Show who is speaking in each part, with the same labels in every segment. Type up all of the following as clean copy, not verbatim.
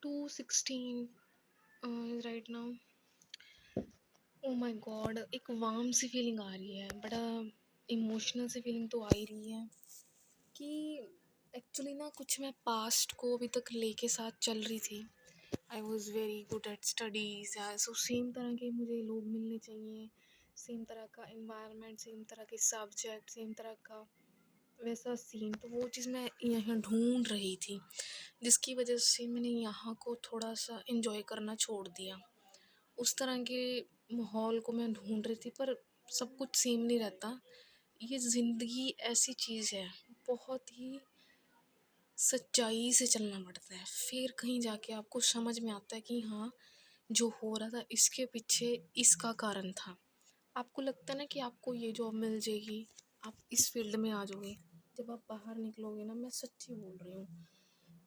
Speaker 1: 2:16 right now. Oh my God, एक warm सी feeling आ रही है, बड़ा इमोशनल सी फीलिंग तो आ ही रही है कि एक्चुअली ना कुछ मैं पास्ट को अभी तक लेके साथ चल रही थी। I was very good at studies, so same तरह के मुझे लोग मिलने चाहिए, सेम तरह का इन्वायरमेंट, सेम तरह के सब्जेक्ट, सेम तरह का वैसा सीन। तो वो चीज़ मैं यहाँ ढूंढ रही थी, जिसकी वजह से मैंने यहाँ को थोड़ा सा इंजॉय करना छोड़ दिया। उस तरह के माहौल को मैं ढूंढ रही थी, पर सब कुछ सेम नहीं रहता। ये ज़िंदगी ऐसी चीज़ है, बहुत ही सच्चाई से चलना पड़ता है, फिर कहीं जाके आपको समझ में आता है कि हाँ, जो हो रहा था इसके पीछे इसका कारण था। आपको लगता है ना कि आपको ये जॉब मिल जाएगी, आप इस फील्ड में आ जाओगे। जब आप बाहर निकलोगे ना, मैं सच्ची बोल रही हूँ,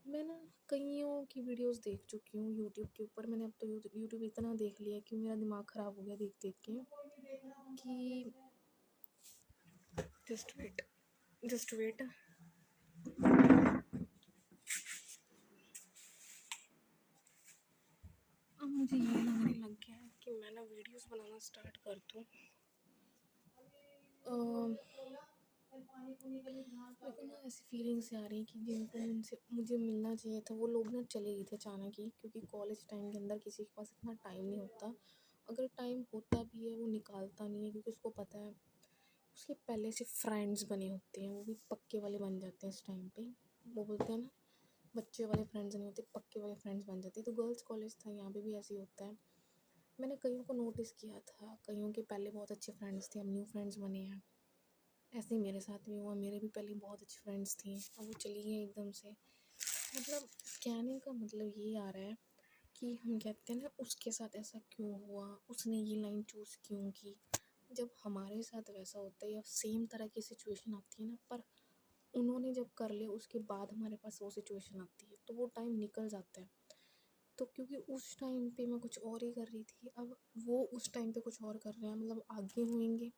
Speaker 1: मैं ना कईयों की वीडियोस देख चुकी हूँ यूट्यूब के ऊपर। मैंने अब तो यूट्यूब इतना देख लिया कि मेरा दिमाग ख़राब हो गया देख देख के कि जस्ट वेट, जस्ट वेट। अब मुझे ये लगने लग गया है कि मैं ना वीडियोस बनाना स्टार्ट कर दूँ। मेरे को ना ऐसी फीलिंग्स आ रही है कि जिनको उनसे मुझे मिलना चाहिए था वो लोग ना चले गए थे अचानक ही, क्योंकि कॉलेज टाइम के अंदर किसी के पास इतना टाइम नहीं होता। अगर टाइम होता भी है वो निकालता नहीं है, क्योंकि उसको पता है उसके पहले से फ्रेंड्स बने होते हैं, वो भी पक्के वाले बन जाते हैं इस टाइम पे। वो बोलते हैं ना, बच्चे वाले फ्रेंड्स नहीं होते, पक्के वाले फ्रेंड्स बन जाते हैं। तो गर्ल्स कॉलेज था, यहाँ पे भी ऐसे ही होता है। मैंने कईयों को नोटिस किया था, कईयों के पहले बहुत अच्छे फ्रेंड्स थे, अब न्यू फ्रेंड्स बने हैं। ऐसे ही मेरे साथ भी हुआ, मेरे भी पहले बहुत अच्छी फ्रेंड्स थी, अब वो चली गई एकदम से। मतलब कहने का मतलब ये आ रहा है कि हम कहते हैं ना, उसके साथ ऐसा क्यों हुआ, उसने ये लाइन चूज़ क्यों की। जब हमारे साथ वैसा होता है या सेम तरह की सिचुएशन आती है ना, पर उन्होंने जब कर लिया उसके बाद हमारे पास वो सिचुएशन आती है, तो वो टाइम निकल जाता है। तो क्योंकि उस टाइम पे मैं कुछ और ही कर रही थी, अब वो उस टाइम पे कुछ और कर रहे हैं, मतलब आगे होंगे।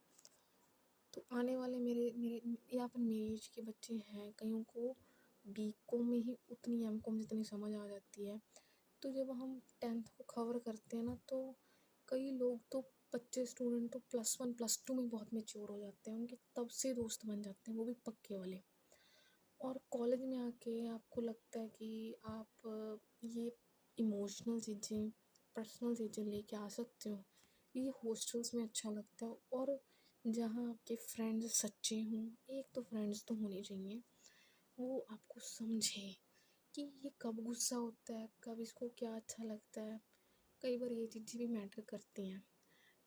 Speaker 1: तो आने वाले मेरे मेरे या फिर मेरी एज के बच्चे हैं, कईयों को बीकॉम में ही उतनी एमकॉम जितनी समझ आ जाती है। तो जब हम 10th को कवर करते हैं ना, तो कई लोग तो बच्चे स्टूडेंट तो +1 +2 में बहुत मेच्योर हो जाते हैं, उनके तब से दोस्त बन जाते हैं, वो भी पक्के वाले। और कॉलेज में आके आपको लगता है कि आप ये इमोशनल चीज़ें, पर्सनल चीज़ें लेके आ सकते हो, ये हॉस्टल्स में अच्छा लगता है। और जहाँ आपके फ्रेंड्स सच्चे हों, एक तो फ्रेंड्स तो होने चाहिए, वो आपको समझे कि ये कब गुस्सा होता है, कब इसको क्या अच्छा लगता है। कई बार ये चीज़ें भी मैटर करती हैं।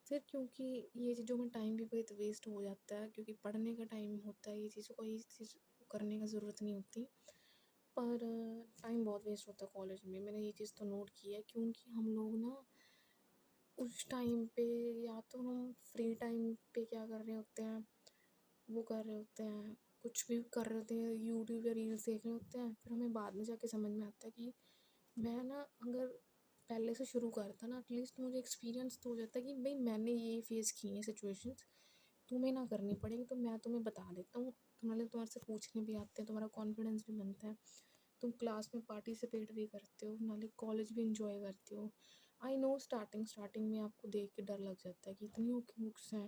Speaker 1: फिर क्योंकि ये चीज़ों में टाइम भी बहुत वेस्ट हो जाता है, क्योंकि पढ़ने का टाइम होता है, ये चीज़ों को ये चीज़ करने का ज़रूरत नहीं होती। पर टाइम बहुत वेस्ट होता है कॉलेज में, मैंने ये चीज़ तो नोट की है। क्योंकि हम लोग ना उस टाइम पे, या तो हम फ्री टाइम पे क्या कर रहे होते हैं, वो कर रहे होते हैं, कुछ भी कर रहे होते हैं, यूट्यूब या रील्स देख रहे होते हैं। फिर हमें बाद में जाके समझ में आता है कि मैं ना अगर पहले से शुरू करता ना, एटलीस्ट मुझे एक्सपीरियंस तो हो जाता कि भाई मैंने ये फेस की हैं सिचुएशंस, तुम्हें ना करनी पड़ेगी, तो मैं तुम्हें बता देता हूँ। तुम्हारे से पूछने भी आते हैं, तुम्हारा कॉन्फिडेंस भी बनता है, तुम क्लास में पार्टिसिपेट भी करते हो, नाले कॉलेज भी इंजॉय करते हो। आई नो स्टार्टिंग स्टार्टिंग में आपको देख के डर लग जाता है कि इतनी बुक्स हैं,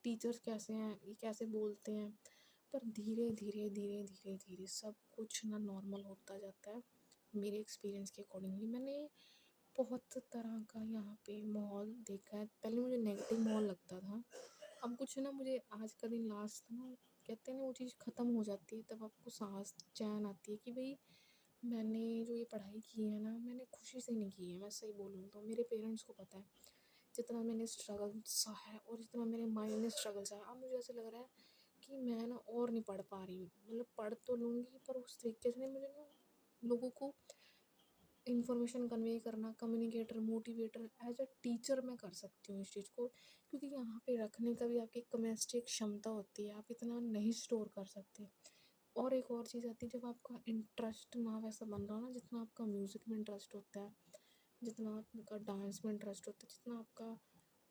Speaker 1: टीचर्स कैसे हैं, ये कैसे बोलते हैं। पर धीरे धीरे धीरे धीरे धीरे सब कुछ ना नॉर्मल होता जाता है। मेरे एक्सपीरियंस के अकॉर्डिंगली मैंने बहुत तरह का यहाँ पे माहौल देखा है। पहले मुझे नेगेटिव माहौल लगता था, अब कुछ ना, मुझे आज का दिन लास्ट ना, कहते हैं ना, वो चीज़ ख़त्म हो जाती है, तब आपको सांस चैन आती है कि भाई मैंने जो ये पढ़ाई की है ना, मैंने खुशी से नहीं की है। मैं सही बोलूँ तो मेरे पेरेंट्स को पता है जितना मैंने स्ट्रगल सहा है और जितना मेरे माइंड ने स्ट्रगल सहा है। अब मुझे ऐसा लग रहा है कि मैं ना और नहीं पढ़ पा रही हूँ, मतलब पढ़ तो लूँगी पर उस तरीके से नहीं। मुझे ना लोगों को इन्फॉर्मेशन कन्वे करना, communicator, motivator, as a teacher मैं कर सकती हूँ इस चीज़ को। क्योंकि यहाँ पे रखने का भी आपकी कैपेसिटी, एक क्षमता होती है, आप इतना नहीं स्टोर कर सकते। और एक और चीज़ आती है, जब आपका इंटरेस्ट ना वैसा बन रहा हो ना, जितना आपका म्यूज़िक में इंटरेस्ट होता है, जितना आपका डांस में इंटरेस्ट होता है, जितना आपका,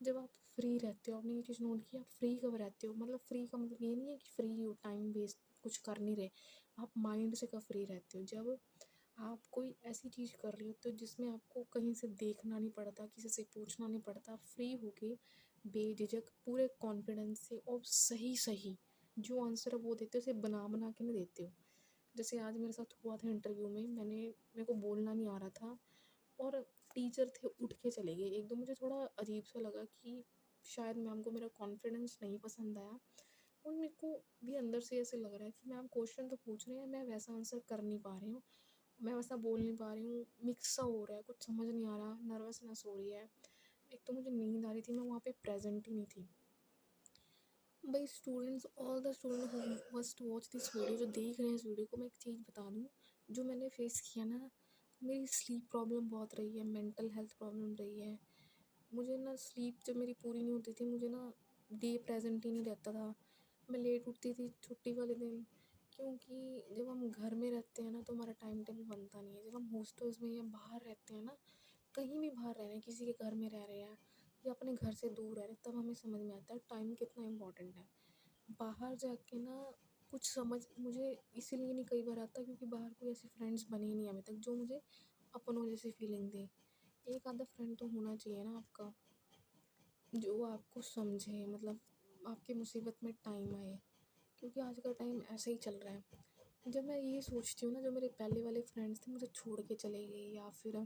Speaker 1: जब आप फ्री रहते हो, आपने ये चीज़ नोट की, आप फ्री कब रहते हो, मतलब फ्री का मतलब ये नहीं है कि फ्री हो, टाइम वेस्ट कुछ कर नहीं रहे। आप माइंड से कब फ्री रहते हो, जब आप कोई ऐसी चीज़ कर रहे होते हो जिसमें आपको कहीं से देखना नहीं पड़ता, किसी से पूछना नहीं पड़ता, आप फ्री होके बेझिझक पूरे कॉन्फिडेंस से और सही-सही जो आंसर है वो देते हो, उसे बना-बना के नहीं देते हो। जैसे आज मेरे साथ हुआ था इंटरव्यू में, मेरे को बोलना नहीं आ रहा था और टीचर थे उठ के चले गए। एकदम मुझे थोड़ा अजीब-सा लगा कि शायद मैम को मेरा कॉन्फिडेंस नहीं पसंद आया और मेरे को भी अंदर से ऐसे लग रहा है कि मैम क्वेश्चन तो पूछ रही हैं, मैं वैसा आंसर कर नहीं पा रही हूँ। मैं वैसा बोल नहीं पा रही हूँ, मिक्स सा हो रहा है, कुछ समझ नहीं आ रहा, नर्वसनेस हो रही है। एक तो मुझे नींद आ रही थी, मैं वहाँ पे प्रेज़ेंट ही नहीं थी। भाई students, all the student who must watch this video, जो देख रहे हैं इस वीडियो को, मैं एक चीज़ बता दूँ, जो मैंने फेस किया ना, मेरी स्लीप प्रॉब्लम बहुत रही है, मेंटल हेल्थ प्रॉब्लम रही है। मुझे ना स्लीप जब मेरी पूरी नहीं होती थी, मुझे ना डे प्रेज़ेंट ही नहीं रहता था। मैं लेट उठती थी छुट्टी वाले दिन, क्योंकि जब हम घर में रहते हैं ना तो हमारा टाइम टेबल बनता नहीं है। जब हम हॉस्टल्स में या बाहर रहते हैं ना, कहीं भी बाहर रह रहे हैं, किसी के घर में रह रहे हैं या अपने घर से दूर रह रहे हैं, तब हमें समझ में आता है टाइम कितना इम्पोर्टेंट है। बाहर जाके ना कुछ समझ मुझे इसीलिए नहीं कई बार आता, क्योंकि बाहर कोई ऐसे फ्रेंड्स बने ही नहीं अभी तक जो मुझे अपनों जैसी फीलिंग दे। एक आधा फ्रेंड तो होना चाहिए ना आपका, जो आपको समझे, मतलब आपकी मुसीबत में टाइम आए, क्योंकि आज का टाइम ऐसे ही चल रहा है। जब मैं ये सोचती हूँ ना, जो मेरे पहले वाले फ्रेंड्स थे मुझे छोड़ के चले गए, या फिर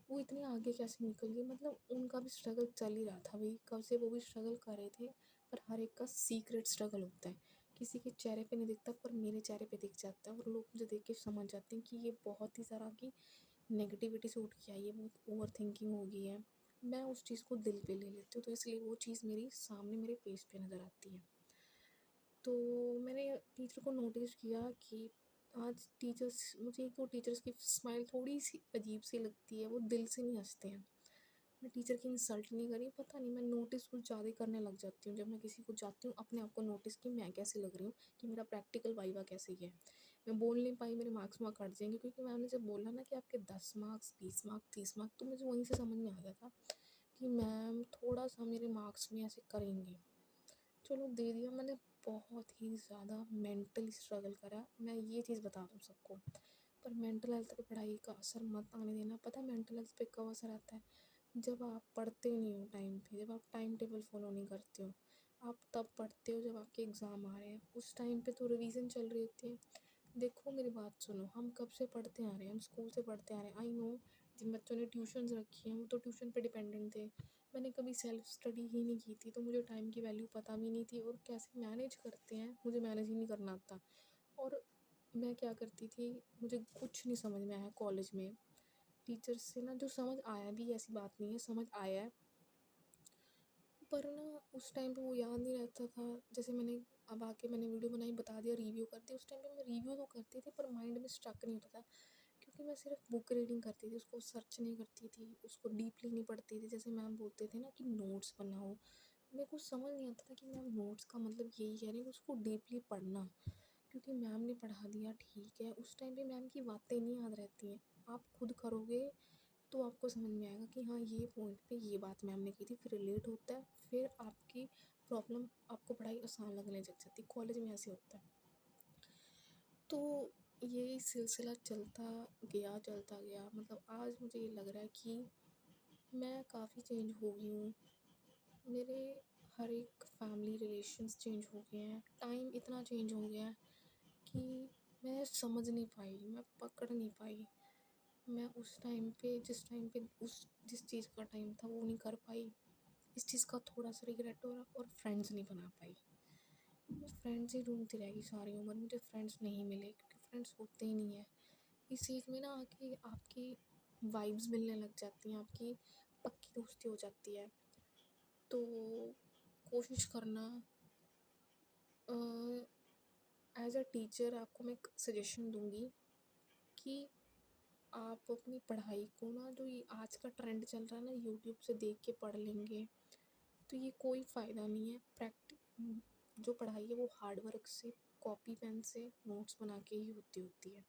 Speaker 1: वो इतने आगे कैसे निकल गए, मतलब उनका भी स्ट्रगल चल ही रहा था भाई, कब से वो भी स्ट्रगल कर रहे थे। पर हर एक का सीक्रेट स्ट्रगल होता है, किसी के चेहरे पे नहीं दिखता पर मेरे चेहरे पे दिख जाता है, और लोग मुझे देख के समझ जाते हैं कि ये बहुत ही तरह की नेगेटिविटी से उठ के आई है, बहुत ओवर थिंकिंग हो गई है। मैं उस चीज़ को दिल पे ले लेती हूँ, तो इसलिए वो चीज़ मेरी सामने मेरे फेस पे नज़र आती है। तो मैंने टीचर को नोटिस किया कि आज टीचर्स, मुझे एक तो टीचर्स की स्माइल थोड़ी सी अजीब सी लगती है, वो दिल से नहीं हंसते हैं। मैं टीचर की इंसल्ट नहीं करी, पता नहीं मैं नोटिस कुछ ज़्यादा ही करने लग जाती हूँ। जब मैं किसी को जाती हूँ अपने आप को नोटिस कि मैं कैसे लग रही हूँ, कि मेरा प्रैक्टिकल वाइवा कैसे है। मैं बोल नहीं पाई, मेरे मार्क्स वहाँ कट जाएंगे, क्योंकि मैम ने जब बोला ना कि आपके 10 मार्क्स 20 मार्क्स 30 मार्क्स, तो मुझे वहीं से समझ में आ गया था कि मैम थोड़ा सा मेरे मार्क्स में ऐसे करेंगे। चलो दे दिया मैंने। बहुत ही ज़्यादा मेंटली स्ट्रगल करा, मैं ये चीज़ बता दूँ सबको। पर मेंटल हेल्थ पे पढ़ाई का असर मत आने देना। पता है मेंटल हेल्थ पे कब असर आता है? जब आप पढ़ते नहीं हो टाइम पे, जब आप टाइम टेबल फॉलो नहीं करते हो। आप तब पढ़ते हो जब आपके एग्ज़ाम आ रहे हैं, उस टाइम पे तो रिवीजन चल रही होती है। देखो मेरी बात सुनो, हम कब से पढ़ते आ रहे हैं, हम स्कूल से पढ़ते आ रहे हैं। आई नो जिन बच्चों ने ट्यूशन्स रखी हैं वो तो ट्यूशन पे डिपेंडेंट थे। मैंने कभी सेल्फ स्टडी ही नहीं की थी, तो मुझे टाइम की वैल्यू पता भी नहीं थी, और कैसे मैनेज करते हैं मुझे मैनेज ही नहीं करना आता। और मैं क्या करती थी, मुझे कुछ नहीं समझ में आया कॉलेज में। टीचर्स से ना जो समझ आया भी, ऐसी बात नहीं है, समझ आया है, पर ना उस टाइम पे वो याद नहीं रहता था। जैसे मैंने अब आके मैंने वीडियो बनाई, बता दिया, रिव्यू कर दिया। उस टाइम पे मैं रिव्यू तो करती थी पर माइंड में स्टक नहीं होता था, क्योंकि मैं सिर्फ बुक रीडिंग करती थी, उसको सर्च नहीं करती थी, उसको डीपली नहीं पढ़ती थी। जैसे मैम बोलते थे ना कि नोट्स बनाओ, मेरे को समझ नहीं आता था कि मैम नोट्स का मतलब यही कह रही है, उसको डीपली पढ़ना। क्योंकि मैम ने पढ़ा दिया ठीक है, उस टाइम पे मैम की बातें नहीं याद रहती हैं। आप खुद करोगे तो आपको समझ में आएगा कि हाँ ये पॉइंट पे ये बात मैम ने की थी, फिर रिलेट होता है, फिर आपकी प्रॉब्लम, आपको पढ़ाई आसान लगने लग जाती है। कॉलेज में ऐसे होता है। तो यही सिलसिला चलता गया, मतलब आज मुझे ये लग रहा है कि मैं काफ़ी चेंज हो गई हूँ। मेरे हर एक फैमिली रिलेशंस चेंज हो गए हैं, टाइम इतना चेंज हो गया है कि मैं समझ नहीं पाई, मैं पकड़ नहीं पाई। मैं उस टाइम पे उस जिस चीज़ का टाइम था वो नहीं कर पाई। इस चीज़ का थोड़ा सा रिग्रेट हो रहा, और फ्रेंड्स नहीं बना पाई। मैं फ्रेंड्स ही ढूंढती रह गई सारी उम्र, मुझे फ्रेंड्स नहीं मिले, क्योंकि फ्रेंड्स होते ही नहीं है। इस चीज़ में ना आके आपकी वाइब्स मिलने लग जाती हैं, आपकी पक्की दोस्ती हो जाती है। तो कोशिश करना, एज अ टीचर आपको मैं एक सजेशन दूंगी कि आप अपनी पढ़ाई को ना, जो ये आज का ट्रेंड चल रहा है ना, यूट्यूब से देख के पढ़ लेंगे, तो ये कोई फ़ायदा नहीं है। जो पढ़ाई है वो हार्ड वर्क से, कॉपी पेन से, नोट्स बना के ही होती है।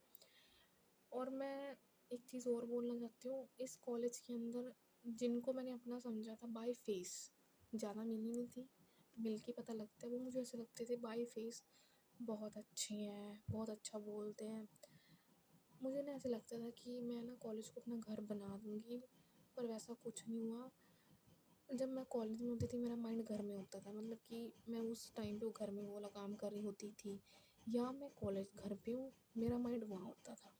Speaker 1: और मैं एक चीज़ और बोलना चाहती हूँ, इस कॉलेज के अंदर जिनको मैंने अपना समझा था बाय फेस, ज़्यादा मिली नहीं थी, मिल के पता लगता है, वो मुझे ऐसे लगते थे बाय फेस बहुत अच्छे हैं, बहुत अच्छा बोलते हैं, मुझे ना ऐसे लगता था कि मैं ना कॉलेज को अपना घर बना दूँगी, पर वैसा कुछ नहीं हुआ। जब मैं कॉलेज में होती थी मेरा माइंड घर में होता था, मतलब कि मैं उस टाइम पे वो घर में वो वाला काम कर रही होती थी, या मैं कॉलेज घर पे हूँ, मेरा माइंड वहाँ होता था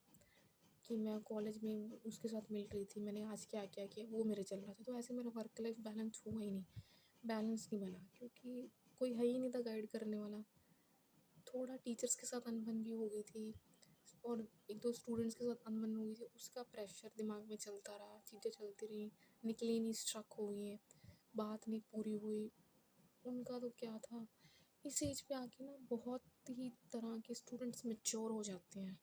Speaker 1: कि मैं कॉलेज में उसके साथ मिल रही थी, मैंने आज क्या क्या किया वो मेरे चल रहा था। तो ऐसे मेरा वर्क लाइफ बैलेंस हुआ ही नहीं, बैलेंस नहीं बना, क्योंकि कोई है ही नहीं था गाइड करने वाला। थोड़ा टीचर्स के साथ अनबन भी हो गई थी, और एक दो स्टूडेंट्स के साथ अनबन हो गई थी, उसका प्रेशर दिमाग में चलता रहा, चीज़ें चलती रहीं, निकली नहीं, स्ट्रक हो गई हैं, बात नहीं पूरी हुई। उनका तो क्या था, इस एज पे आके ना बहुत ही तरह के स्टूडेंट्स मैच्योर हो जाते हैं,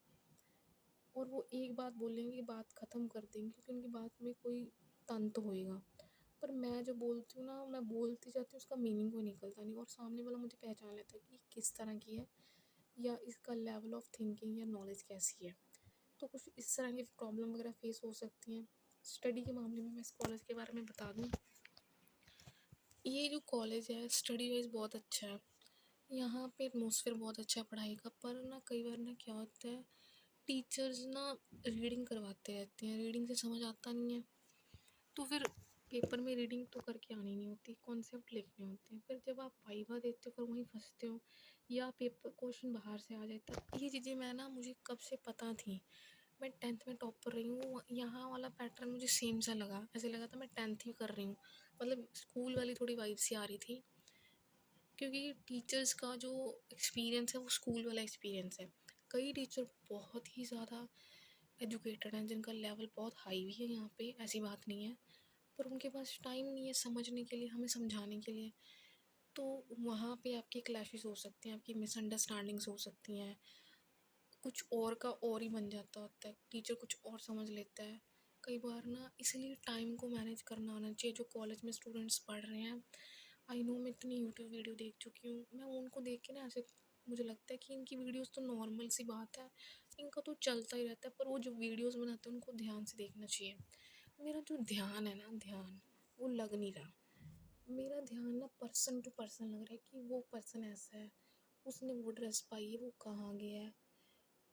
Speaker 1: और वो एक बात बोलेंगे बात ख़त्म कर देंगे, क्योंकि उनकी बात में कोई तंत होएगा। पर मैं जो बोलती हूँ ना, मैं बोलती जाती हूँ, उसका मीनिंग कोई निकलता नहीं, और सामने वाला मुझे पहचान लेता है कि किस तरह की है, या इसका लेवल ऑफ थिंकिंग या नॉलेज कैसी है। तो कुछ इस तरह की प्रॉब्लम वगैरह फेस हो सकती हैं। स्टडी के मामले में मैं इस कॉलेज के बारे में बता दूँ, ये जो कॉलेज है स्टडी वाइज बहुत अच्छा है। यहाँ पे एटमॉस्फेयर बहुत अच्छा है पढ़ाई का, पर ना कई बार ना क्या होता है, टीचर्स ना रीडिंग करवाते रहते हैं, रीडिंग से समझ आता नहीं है, तो फिर पेपर में रीडिंग तो करके आनी नहीं होती, कॉन्सेप्ट लिखने होते हैं, फिर जब आप वाइवा देते हो फिर वहीं फंसते हो, या पेपर क्वेश्चन बाहर से आ जाता है। ये चीज़ें मैं ना, मुझे कब से पता थी, मैं 10th में टॉप कर रही हूँ, यहाँ वाला पैटर्न मुझे सेम सा लगा, ऐसे लगा था मैं 10th ही कर रही हूँ, मतलब स्कूल वाली थोड़ी वाइब सी आ रही थी, क्योंकि टीचर्स का जो एक्सपीरियंस है वो स्कूल वाला एक्सपीरियंस है। कई टीचर बहुत ही ज़्यादा एजुकेटेड हैं, जिनका लेवल बहुत हाई भी है यहाँ पे, ऐसी बात नहीं है, पर उनके पास टाइम नहीं है समझने के लिए, हमें समझाने के लिए। तो वहाँ पे आपके क्लैशेस हो सकते हैं, आपकी मिसअंडरस्टैंडिंग्स हो सकती हैं, कुछ और का और ही बन जाता होता है, टीचर कुछ और समझ लेता है कई बार ना, इसलिए टाइम को मैनेज करना आना चाहिए। जो कॉलेज में स्टूडेंट्स पढ़ रहे हैं, आई नो, मैं इतनी यूट्यूब वीडियो देख चुकी हूँ, मैं उनको देख के ना ऐसे मुझे लगता है कि इनकी वीडियोस तो नॉर्मल सी बात है, इनका तो चलता ही रहता है, पर वो जो वीडियोस बनाते हैं उनको ध्यान से देखना चाहिए। मेरा जो ध्यान है ना, ध्यान वो लग नहीं रहा, मेरा ध्यान ना पर्सन टू पर्सन लग रहा है कि वो पर्सन ऐसा है, उसने वो ड्रेस पाई है, वो कहाँ गया है,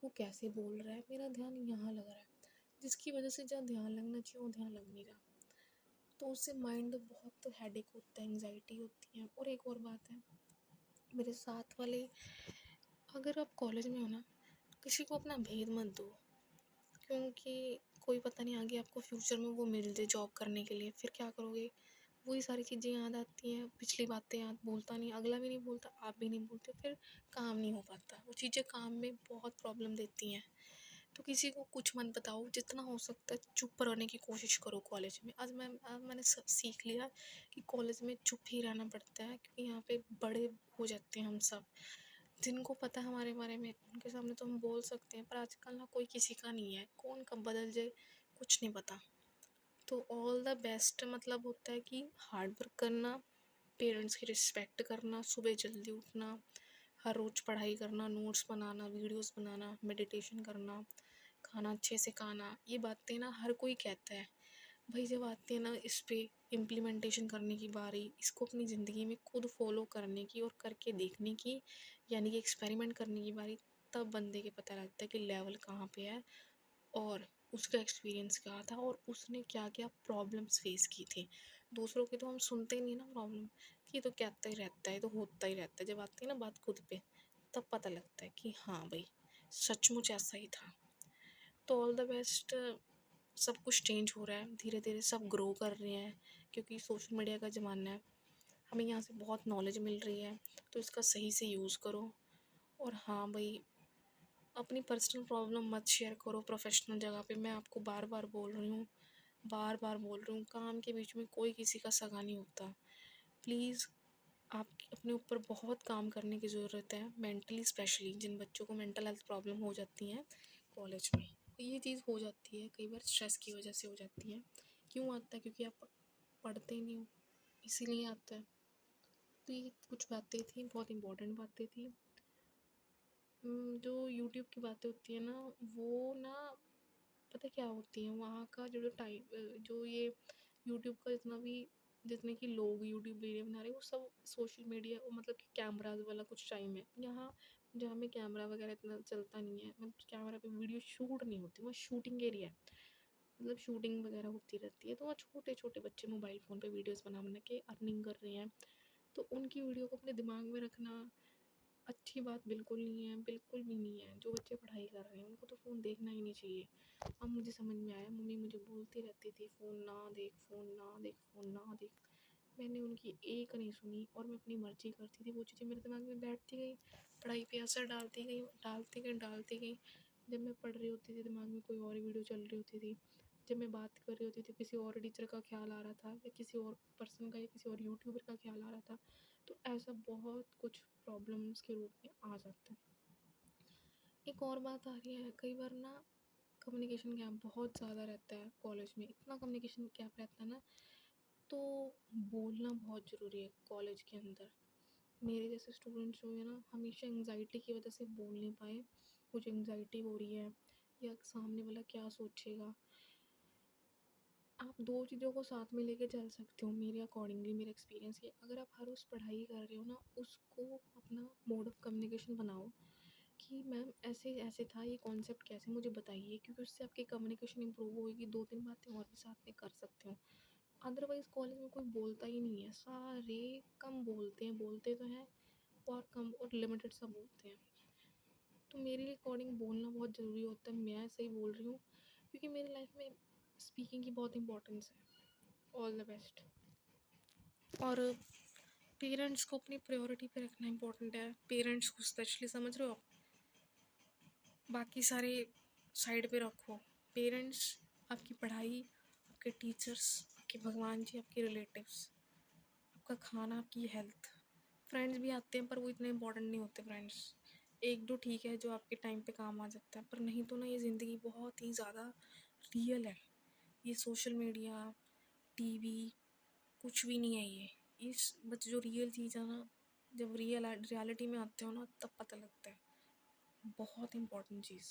Speaker 1: वो कैसे बोल रहा है, मेरा ध्यान यहाँ लग रहा है, जिसकी वजह से जहाँ ध्यान लगना चाहिए वो ध्यान लग नहीं रहा। तो उससे माइंड बहुत हेडेक होता है, एंग्जाइटी होती है। और एक और बात है, मेरे साथ वाले, अगर आप कॉलेज में हो ना, किसी को अपना भेद मत दो, क्योंकि कोई पता नहीं आगे आपको फ्यूचर में वो मिल जाए जॉब करने के लिए, फिर क्या करोगे, वही सारी चीज़ें याद आती हैं, पिछली बातें याद, बोलता नहीं, अगला भी नहीं बोलता, आप भी नहीं बोलते, फिर काम नहीं हो पाता, वो चीज़ें काम में बहुत प्रॉब्लम देती हैं। तो किसी को कुछ मत बताओ, जितना हो सकता है चुप रहने की कोशिश करो कॉलेज में। आज मैंने सब सीख लिया कि कॉलेज में चुप ही रहना पड़ता है, क्योंकि यहाँ पे बड़े हो जाते हैं हम सब, जिनको पता है हमारे बारे में उनके सामने तो हम बोल सकते हैं, पर आजकल ना कोई किसी का नहीं है, कौन कब बदल जाए कुछ नहीं पता। तो ऑल द बेस्ट मतलब होता है कि हार्ड वर्क करना, पेरेंट्स की रिस्पेक्ट करना, सुबह जल्दी उठना, हर रोज़ पढ़ाई करना, नोट्स बनाना, वीडियोस बनाना, मेडिटेशन करना, खाना अच्छे से खाना, ये बातें ना हर कोई कहता है, भाई जब आती है ना इस पे इम्प्लीमेंटेशन करने की बारी, इसको अपनी ज़िंदगी में खुद फॉलो करने की और करके देखने की, यानी कि एक्सपेरिमेंट करने की बारी, तब बंदे के पता लगता है कि लेवल कहाँ पे है, और उसका एक्सपीरियंस क्या था, और उसने क्या क्या प्रॉब्लम्स फेस की थी। दूसरों की तो हम सुनते ही नहीं ना प्रॉब्लम, कि ये तो कहता ही रहता है, ये तो होता ही रहता है, जब आती है ना बात खुद पे, तब पता लगता है कि हाँ भाई, सचमुच ऐसा ही था। तो ऑल द बेस्ट। सब कुछ चेंज हो रहा है धीरे धीरे, सब ग्रो कर रहे हैं, क्योंकि सोशल मीडिया का ज़माना है, हमें यहाँ से बहुत नॉलेज मिल रही है, तो इसका सही से यूज़ करो। और हाँ भाई, अपनी पर्सनल प्रॉब्लम मत शेयर करो प्रोफेशनल जगह पे, मैं आपको बार बार बोल रही हूँ, बार बार बोल रही हूँ, काम के बीच में कोई किसी का सगा नहीं होता। प्लीज़, आप अपने ऊपर बहुत काम करने की ज़रूरत है, मेंटली स्पेशली जिन बच्चों को मेंटल हेल्थ प्रॉब्लम हो जाती हैं कॉलेज में, ये चीज़ हो जाती है कई बार, स्ट्रेस की वजह से हो जाती है। क्यों आता है, क्योंकि आप पढ़ते नहीं हो, इसीलिए आता है। तो ये कुछ बातें थी, बहुत इंपॉर्टेंट बातें थी। जो यूट्यूब की बातें होती है ना, वो ना, पता क्या होती है, वहाँ का जो जो टाइम, जो ये यूट्यूब का जितने कि लोग यूट्यूब वीडियो बना रहे हैं, वो सब सोशल मीडिया, मतलब कि कैमराज वाला कुछ टाइम है यहाँ, जहाँ में कैमरा वगैरह इतना चलता नहीं है, मतलब कैमरा पे वीडियो शूट नहीं होती, वहाँ शूटिंग एरिया है, मतलब शूटिंग वगैरह होती रहती है, तो वहाँ छोटे छोटे बच्चे मोबाइल फ़ोन पे वीडियोस बना बना के अर्निंग कर रहे हैं। तो उनकी वीडियो को अपने दिमाग में रखना अच्छी बात बिल्कुल नहीं है, बिल्कुल भी नहीं है। जो बच्चे पढ़ाई कर रहे हैं उनको तो फ़ोन देखना ही नहीं चाहिए। अब मुझे समझ में आया, मम्मी मुझे बोलती रहती थी फ़ोन ना देख, फ़ोन ना देख, फ़ोन ना देख। मैंने उनकी एक नहीं सुनी और मैं अपनी मर्ज़ी करती थी, वो चीज़ें मेरे दिमाग में बैठती गई, पढ़ाई पे असर डालती गई, डालती गई, डालती गई। जब मैं पढ़ रही होती थी, दिमाग में कोई और ही वीडियो चल रही होती थी। जब मैं बात कर रही होती थी, किसी और टीचर का ख़्याल आ रहा था या किसी और पर्सन का या किसी और यूट्यूबर का ख़्याल आ रहा था। तो ऐसा बहुत कुछ प्रॉब्लम्स के रूप में आ जाता है। एक और बात आ रही है, कई बार ना कम्युनिकेशन गैप बहुत ज़्यादा रहता है कॉलेज में, इतना कम्युनिकेशन गैप रहता है ना, तो बोलना बहुत ज़रूरी है कॉलेज के अंदर। मेरे जैसे स्टूडेंट्स जो है ना, हमेशा एंग्जाइटी की वजह से बोल नहीं पाए, मुझे एंग्जाइटी हो रही है या सामने वाला क्या सोचेगा। आप दो चीज़ों को साथ में लेके चल सकते हो मेरे अकॉर्डिंगली, मेरे एक्सपीरियंस के। अगर आप हर रोज़ पढ़ाई कर रहे हो ना, उसको अपना मोड ऑफ कम्युनिकेशन बनाओ कि मैम ऐसे ऐसे था, ये कॉन्सेप्ट कैसे मुझे बताइए, क्योंकि उससे आपकी कम्युनिकेशन इंप्रूव होगी, दो तीन बातें और भी साथ में कर सकते हो। अदरवाइज़ कॉलेज में कोई बोलता ही नहीं है, सारे कम बोलते हैं, बोलते तो हैं और कम और लिमिटेड सा बोलते हैं। तो मेरे अकॉर्डिंग बोलना बहुत ज़रूरी होता है, मैं सही बोल रही हूँ, क्योंकि मेरी लाइफ में स्पीकिंग की बहुत इंपॉर्टेंस है। All the best. और पेरेंट्स को अपनी प्रायोरिटी पे रखना इंपॉर्टेंट है, पेरेंट्स को स्पेशली, समझ रहे हो आप? बाकी सारे साइड पे रखो। पेरेंट्स, आपकी पढ़ाई, आपके टीचर्स, आपके भगवान जी, आपके रिलेटिव्स, आपका खाना, आपकी हेल्थ। फ्रेंड्स भी आते हैं पर वो इतने इंपॉर्टेंट नहीं होते फ्रेंड्स। एक दो ठीक है जो आपके टाइम पे काम आ सकता है, पर नहीं तो ना ये ज़िंदगी बहुत ही ज़्यादा रियल है। ये सोशल मीडिया, टीवी कुछ भी नहीं है ये। इस बस जो रियल चीज़ है ना, जब रियलिटी में आते हो ना तब पता लगता है। बहुत इंपॉर्टेंट चीज़।